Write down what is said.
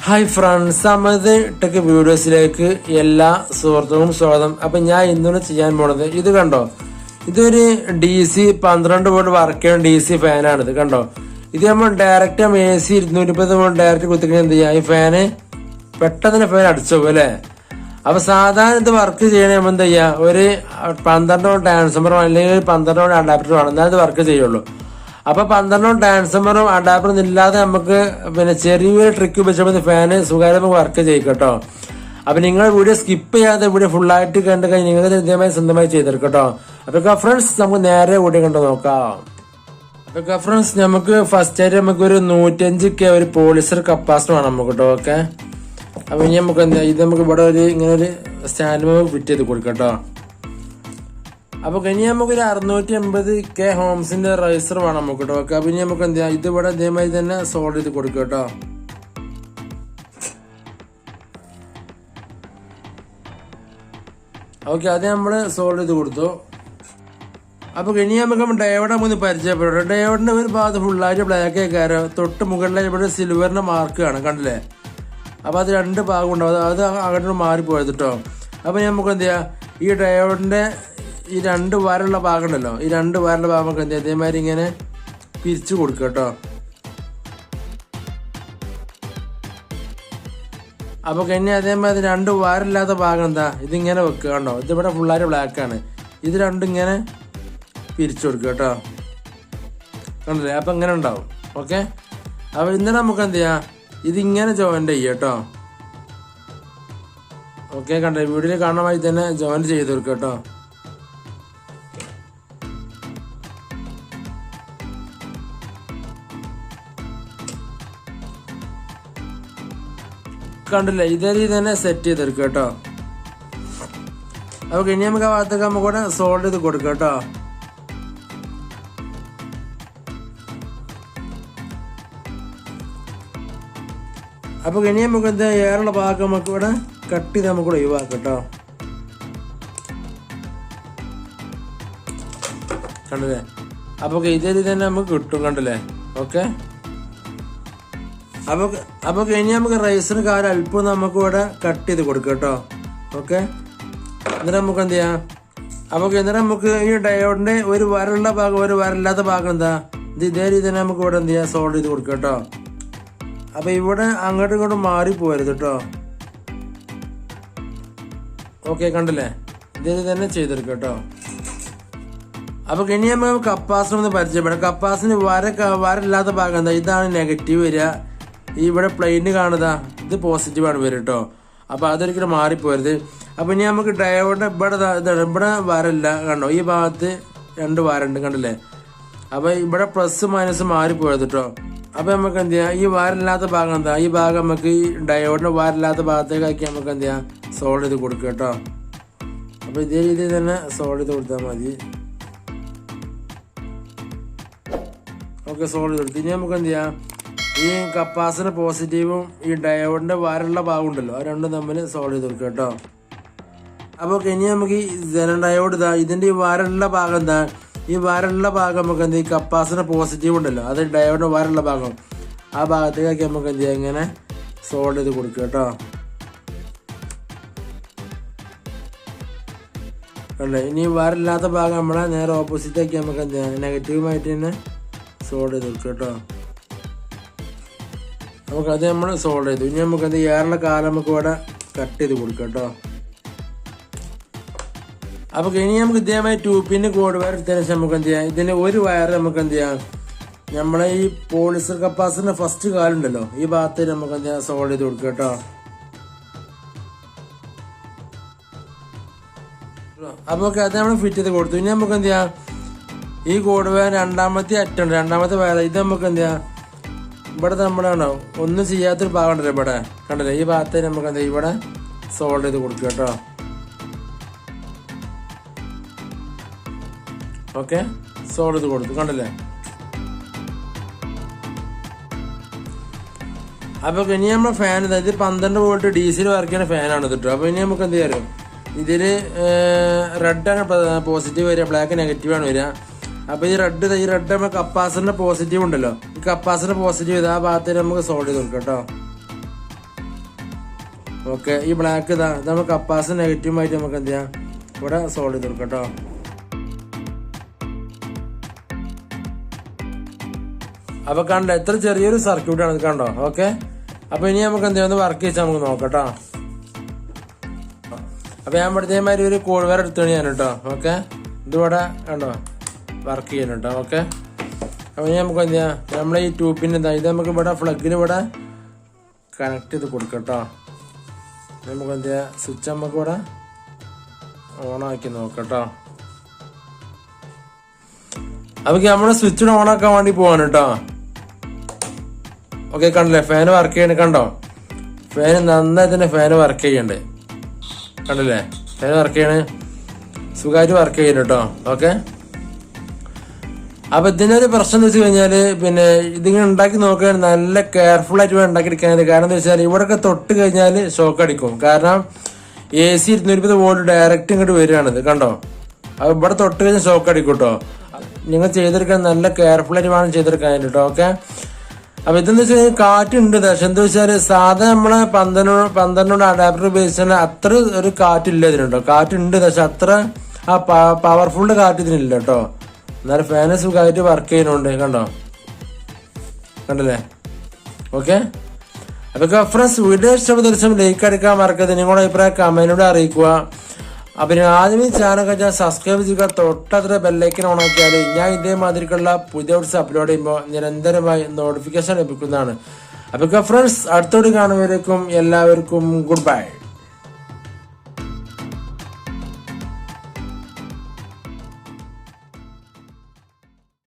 Hi friends, Samath tech വീഡിയോസിലേക്ക് എല്ലാ സുഹൃത്തുക്കളും സ്വാഗതം. അപ്പൊ ഞാൻ ഇന്നലെ ചെയ്യാൻ പോണത് ഇത് കണ്ടോ, ഇതൊരു DC 12 വോൾട്ട് വർക്ക് ചെയ്യുന്ന DC ഫാനാണ്. ഇത് കണ്ടോ, ഇത് നമ്മൾ ഡയറക്റ്റ് AC 230 വോൾട്ട് ഡയറക്റ്റ് കുത്തിക്കഴിഞ്ഞാൽ എന്ത് ചെയ്യാം, ഈ ഫാന് പെട്ടെന്ന് ഫാൻ അടിച്ചു പോകും അല്ലേ. അപ്പൊ സാധാരണ ഇത് വർക്ക് ചെയ്യണ നമ്മൾ എന്താ ചെയ്യാ, ഒരു 12 വോൾട്ട് ട്രാൻസ്ഫോമറോ അല്ലെങ്കിൽ 12 വോൾട്ട് അഡാപ്റ്റർ വേണം, എന്നാലും ഇത് വർക്ക് ചെയ്യുള്ളൂ. അപ്പൊ 12 ട്രാൻസ്ഫോമറും അഡാപ്റ്ററും ഇല്ലാതെ നമുക്ക് പിന്നെ ചെറിയൊരു ട്രിക്ക് ഉപയോഗിച്ചപ്പോൾ ഫാന് സുഖകരമായി വർക്ക് ചെയ്യും കേട്ടോ. അപ്പൊ നിങ്ങൾ വീഡിയോ സ്കിപ്പ് ചെയ്യാതെ വീഡിയോ ഫുള്ളായിട്ട് കണ്ടു കഴിഞ്ഞാൽ നിങ്ങൾക്ക് ഇതേമായി സ്വന്തമായി ചെയ്തെടുക്കട്ടോ. അപ്പൊ ഫ്രണ്ട്സ്, നമുക്ക് നേരെ വീഡിയോ കണ്ടു നോക്കാം. അപ്പൊ ഫ്രണ്ട്സ്, നമുക്ക് ഫസ്റ്റ് ആയിട്ട് നമുക്ക് ഒരു 105K ഒരു പോളിസ്റ്റർ കപ്പാസിറ്റർ വേണം നമുക്ക് കേട്ടോ. ഓക്കെ, അപ്പൊ ഇനി നമുക്ക് എന്താ, ഇത് നമുക്ക് ഇവിടെ ഒരു ഇങ്ങനെ ഒരു സ്റ്റാൻഡ് ഫിറ്റ് ചെയ്ത് കൊടുക്കട്ടോ. അപ്പൊ ഇനി നമുക്ക് ഒരു 680K ഹോംസിന്റെ റൈസർ വേണം നമുക്ക് കേട്ടോ. ഓക്കെ, അപ്പൊ ഇനി നമുക്ക് എന്താ, ഇത് ഇവിടെ ഇതേമാതിരി തന്നെ സോൾവ് ചെയ്ത് കൊടുക്കുക കേട്ടോ. ഓക്കെ, അത് നമ്മള് സോൾവ് ചെയ്ത് കൊടുത്തു. അപ്പൊ ഇനി നമുക്ക് ഡയോഡ് നമുക്ക് പരിചയപ്പെടാം. ഡയോഡിന്റെ ഒരു ഭാഗത്ത് ഫുള്ളായിട്ട് ബ്ലാക്ക് ആക്കാരോ, തൊട്ട് മുകളിലെ ഇവിടെ സിൽവറിന്റെ മാർക്ക് കാണാം, കണ്ടില്ലേ. അപ്പൊ അത് രണ്ട് ഭാഗം ഉണ്ടാവും, അത് അങ്ങോട്ട് മാറിപ്പോയത് കേട്ടോ. അപ്പൊ നമുക്ക് എന്ത് ചെയ്യാം, ഈ ഡയോഡിന്റെ ഈ രണ്ട് വാരമുള്ള ഭാഗം ഉണ്ടല്ലോ, ഈ രണ്ട് വാരമുള്ള ഭാഗം നമുക്ക് എന്ത് ചെയ്യാം, ഇതേമാതിരി ഇങ്ങനെ പിരിച്ചു കൊടുക്കുക കേട്ടോ. അപ്പൊ കഴിഞ്ഞ അതേമാതിരി രണ്ട് വാരമില്ലാത്ത ഭാഗം എന്താ, ഇതിങ്ങനെ വെക്കുക കണ്ടോ. ഇതിവിടെ ഫുള്ളായിട്ട് ബ്ലാക്ക് ആണ്, ഇത് രണ്ടും ഇങ്ങനെ പിരിച്ചു കൊടുക്കുക കേട്ടോ, കണ്ടില്ലേ. അപ്പൊ ഇങ്ങനെ ഉണ്ടാവും. ഓക്കെ, അപ്പൊ ഇന്നലെ നമുക്ക് എന്ത് ചെയ്യാം, ഇതിങ്ങനെ ജോയിന്റ് ചെയ്യാം കേട്ടോ. ഓക്കെ, കണ്ടേ, വീഡിയോയിൽ കാണുന്ന മാതിരി തന്നെ ജോയിന്റ് ചെയ്ത് കൊടുക്കുക കേട്ടോ. കണ്ടില്ല, ഇതേ രീതി തന്നെ സെറ്റ് ചെയ്തെടുക്കുക കേട്ടോ. അപ്പൊ ഇനി നമുക്ക് ആ ഭാഗത്തൊക്കെ നമുക്ക് കൂടെ സോൾവ് ചെയ്ത് കൊടുക്കുക കേട്ടോ. അപ്പൊ ഇനി നമുക്ക് എന്താ, ഏറുള്ള ഭാഗം നമുക്ക് ഇവിടെ കട്ട് ചെയ്ത് നമുക്ക് കൂടെ ഒഴിവാക്കാം കേട്ടോ. കണ്ടില്ലേ, അപ്പൊ ഇതേ രീതി തന്നെ നമുക്ക് കിട്ടും, കണ്ടില്ലേ. ഓക്കെ, അപ്പൊ ഇനി നമുക്ക് റൈസിന് കാര്യം അല്പം നമുക്ക് ഇവിടെ കട്ട് ചെയ്ത് കൊടുക്കാം കേട്ടോ. ഓക്കെ, എന്നിട്ട് നമുക്ക് എന്ത് ചെയ്യാം, അപ്പൊ എന്നിട്ട് നമുക്ക് ഈ ഡയോഡിന്റെ ഒരു വരലുള്ള ഭാഗം ഒരു വരല്ലാത്ത ഭാഗം എന്താ, ഇത് ഇതേ രീതി തന്നെ നമുക്ക് ഇവിടെ എന്ത് ചെയ്യാം, സോൾവ് ചെയ്ത് കൊടുക്കാം കേട്ടോ. അപ്പൊ ഇവിടെ അങ്ങോട്ടും ഇങ്ങോട്ടും മാറി പോരുത് കേട്ടോ. ഓക്കെ, കണ്ടില്ലേ, ഇതേ രീതി തന്നെ ചെയ്തെടുക്കാം കേട്ടോ. അപ്പൊ ഇനി നമുക്ക് കപ്പാസിറ്റർ ഒന്ന് പരിചയപ്പെടാം. കപ്പാസിറ്റർ വരല്ലാത്ത ഭാഗം എന്താ, ഇതാണ് നെഗറ്റീവ് വരിക. ഈ ഇവിടെ പ്ലെയിന് കാണുക, ഇത് പോസിറ്റീവ് ആണ് വരും കേട്ടോ. അപ്പൊ അതൊരിക്കലും മാറിപ്പോരുത്. അപ്പൊ ഇനി നമുക്ക് ഡയോഡ് ഇവിടെ വരല്ല കണ്ടോ, ഈ ഭാഗത്ത് രണ്ട് വാരുണ്ട്, കണ്ടില്ലേ. അപ്പൊ ഇവിടെ പ്ലസ് മൈനസ് മാറിപ്പോയത് കേട്ടോ. അപ്പൊ നമുക്ക് എന്ത് ചെയ്യാം, ഈ വാരല്ലാത്ത ഭാഗം എന്താ, ഈ ഭാഗം നമുക്ക് ഈ ഡയോഡിന്റെ വാരല്ലാത്ത ഭാഗത്തേക്കാക്കി നമുക്ക് എന്ത് ചെയ്യാം, സോൾവ് ചെയ്ത് കൊടുക്കുക കേട്ടോ. അപ്പൊ ഇതേ രീതിയിൽ തന്നെ സോൾവ് ചെയ്ത് കൊടുത്താൽ മതി. ഓക്കെ, സോൾവ് ചെയ്ത് കൊടുത്തു. ഇനി നമുക്ക് എന്ത് ചെയ്യാം, ഈ കപ്പാസിറ്റർ പോസിറ്റീവും ഈ ഡയോഡിന്റെ വാരമുള്ള ഭാഗം ഉണ്ടല്ലോ, ആ രണ്ടും തമ്മിൽ സോൾവ് ചെയ്ത് കൊടുക്കുക കേട്ടോ. അപ്പൊ ഇനി നമുക്ക് ഈ സെനർ ഡയോഡ് ഇതാ, ഇതിന്റെ ഈ വാരമുള്ള ഭാഗം എന്താ, ഈ വാരമുള്ള ഭാഗം നമുക്ക് എന്ത്, ഈ കപ്പാസിറ്റർ പോസിറ്റീവ് ഉണ്ടല്ലോ, അത് ഡയോഡിന്റെ വാരമുള്ള ഭാഗം, ആ ഭാഗത്തേക്കൊക്കെ നമുക്ക് എന്ത് ചെയ്യാം, ഇങ്ങനെ സോൾവ് ചെയ്ത് കൊടുക്കുക കേട്ടോ. അല്ലേ, ഇനി വാരമില്ലാത്ത ഭാഗം നമ്മളെ നേരെ ഓപ്പോസിറ്റൊക്കെ നമുക്ക് എന്ത് ചെയ്യാം, നെഗറ്റീവുമായിട്ട് തന്നെ സോൾവ് ചെയ്ത് കൊടുക്കുക കേട്ടോ. നമുക്കത് നമ്മൾ സോൾവ് ചെയ്തു. ഇനി നമുക്കത് ഏറുള്ള കാലം നമുക്ക് ഇവിടെ കട്ട് ചെയ്ത് കൊടുക്കാം കേട്ടോ. അപ്പൊ ഇനി നമുക്ക് ഇതേമായി 2 പിൻ കോഡ് വയർ എടുത്തതിന് ശേഷം നമുക്ക് എന്ത് ചെയ്യാം, ഇതിന് ഒരു വയർ നമുക്ക് എന്ത് ചെയ്യാം, നമ്മളെ ഈ പോളിസ്റ്റർ കപ്പാസിറ്ററിന്റെ ഫസ്റ്റ് കാലുണ്ടല്ലോ, ഈ ഭാഗത്ത് നമുക്ക് എന്ത് ചെയ്യാം, സോൾവ് ചെയ്ത് കൊടുക്കുക കേട്ടോ. അപ്പൊ അത് നമ്മൾ ഫിറ്റ് ചെയ്ത് കൊടുത്തു. ഇനി നമുക്ക് എന്ത് ചെയ്യാം, ഈ കോഡ് വയർ രണ്ടാമത്തെ അറ്റുണ്ട്, രണ്ടാമത്തെ വയർ, ഇത് നമുക്ക് എന്ത് ചെയ്യാം, ഇവിടെ നമ്മളാണോ ഒന്നും ചെയ്യാത്തൊരു ഭാഗം ഉണ്ടല്ലോ ഇവിടെ, കണ്ടല്ലേ. ഈ ഭാഗത്ത് നമുക്ക് എന്താ, ഇവിടെ സോൾവ് ചെയ്ത് കൊടുക്കുക കേട്ടോ. ഓക്കെ, സോൾവ് ചെയ്ത് കൊടുത്തു, കണ്ടല്ലേ. അപ്പൊ ഇനി നമ്മുടെ ഫാൻ ഇത് 12 വോൾട്ട് DC വർക്ക് ചെയ്യുന്ന ഫാനാണ് കേട്ടോ. അപ്പൊ ഇനി നമുക്ക് എന്ത് ചെയ്യാം, ഇതില് റെഡാണ് പോസിറ്റീവ് വരിക, ബ്ലാക്ക് നെഗറ്റീവ് ആണ് വരിക. അപ്പൊ ഈ റെഡ് നമ്മൾ കപ്പാസിറ്ററിന്റെ പോസിറ്റീവ് ഉണ്ടല്ലോ, ഈ കപ്പാസിറ്റർ പോസിറ്റീവ് ആ ഭാഗത്ത് നമുക്ക് സോൾവ് ചെയ്ത് കൊടുക്കാം കേട്ടോ. ഓക്കെ. ഈ ബ്ലാക്ക് ഇതാ നമ്മൾ കപ്പാസിറ്റർ നെഗറ്റീവായിട്ട് നമുക്ക് എന്ത് ചെയ്യാം, ഇവിടെ സോൾവ് ചെയ്ത് കൊടുക്കാം കേട്ടോ. അപ്പൊ കണ്ടോ എത്ര ചെറിയൊരു സർക്യൂട്ടാണ് ഇത് കണ്ടോ. ഓക്കെ. അപ്പൊ ഇനി നമുക്ക് എന്ത് ചെയ്യാം, വർക്ക് ചെയ്ച്ചാൽ നമുക്ക് നോക്കാം കേട്ടോ. അപ്പൊ ഞാൻ ഇവിടുത്തേമാതിരി ഒരു കോഡ് വയർ എടുത്താണ് ഞാൻ കേട്ടോ. ഓക്കെ. ഇതിവിടെ കണ്ടോ വർക്ക് ചെയ്യണം കേട്ടോ. ഓക്കെ. അപ്പൊ ഇനി നമുക്ക് എന്ത് ചെയ്യാം, നമ്മളെ ഈ ട്യൂബിന് എന്താ ഇത് നമുക്ക് ഇവിടെ ഫ്ലഗിന് ഇവിടെ കണക്ട് ചെയ്ത് കൊടുക്കാം കേട്ടോ. നമുക്ക് എന്ത് ചെയ്യാം, സ്വിച്ച് നമുക്ക് ഇവിടെ ഓണാക്കി നോക്കാം കേട്ടോ. അപ്പൊ നമ്മള് സ്വിച്ച് ഓണാക്കാൻ വേണ്ടി പോവാണ് കേട്ടോ. ഓക്കെ. കണ്ടില്ലേ ഫാന് വർക്ക് ചെയ്യണ കണ്ടോ. ഫാന് നന്നായി തന്നെ ഫാന് വർക്ക് ചെയ്യണ്ട് കണ്ടില്ലേ. ഫാന് വർക്ക് ചെയ്യണ സുഖമായിട്ട് വർക്ക് ചെയ്യുന്നു കേട്ടോ. ഓക്കെ. അപ്പൊ ഇതിനൊരു പ്രശ്നം എന്ന് വെച്ച് കഴിഞ്ഞാല് പിന്നെ ഇതിങ്ങനെ ഉണ്ടാക്കി നോക്കുകയാണ് നല്ല കെയർഫുൾ ആയിട്ട് വേണം ഉണ്ടാക്കിയെടുക്കാനായിട്ട്. കാരണം എന്താ വെച്ചാൽ ഇവിടെയൊക്കെ തൊട്ട് കഴിഞ്ഞാൽ ഷോക്ക് അടിക്കും. കാരണം AC 220 വോൾട്ട് ഡയറക്റ്റ് ഇങ്ങോട്ട് വരികയാണിത് കണ്ടോ. അപ്പൊ ഇവിടെ തൊട്ട് കഴിഞ്ഞാൽ ഷോക്ക് അടിക്കും കേട്ടോ. നിങ്ങൾ ചെയ്തെടുക്കാൻ നല്ല കെയർഫുൾ ആയിട്ട് വേണം ചെയ്തെടുക്കാനായിട്ട് കേട്ടോ. ഓക്കെ. അപ്പൊ ഇതെന്ന് വെച്ച് കഴിഞ്ഞാൽ കാറ്റുണ്ട്. പക്ഷെ എന്താ വെച്ചാല് സാധാ നമ്മളെ 12 അഡാപ്റ്റർ ഉപയോഗിച്ചാൽ അത്ര ഒരു കാറ്റില്ല ഇതിനുണ്ടോ. കാറ്റുണ്ട് പക്ഷെ അത്ര ആ പവർഫുൾ കാറ്റ് ഇതിനില്ല കേട്ടോ. എന്നാലും ഫാന് സുഖമായിട്ട് വർക്ക് ചെയ്യുന്നുണ്ട് കണ്ടോ. കണ്ടല്ലേ. ഓക്കെ. അപ്പൊ ഫ്രണ്ട്സ് വീഡിയോ ഇഷ്ടപ്പെട്ട ദിവസം ലൈക്ക് അടിക്കാൻ മറക്കരുത്. നിങ്ങളുടെ അഭിപ്രായം കമന്റിലൂടെ അറിയിക്കുക. അപ്പൊ ആദ്യമേ ചാനൽ കഴിഞ്ഞാൽ സബ്സ്ക്രൈബ് ചെയ്യുക. തൊട്ടത്ര ബെല്ലൈക്കൻ ഓൺ ആക്കിയാൽ ഞാൻ ഇതേമാതിരിക്കുള്ള പുതിയ വീഡിയോസ് അപ്ലോഡ് ചെയ്യുമ്പോൾ നിരന്തരമായി നോട്ടിഫിക്കേഷൻ ലഭിക്കുന്നതാണ്. അപ്പൊ ഫ്രണ്ട്സ് അടുത്തോട് കാണുന്നവരേക്കും എല്ലാവർക്കും ഗുഡ് ബൈ.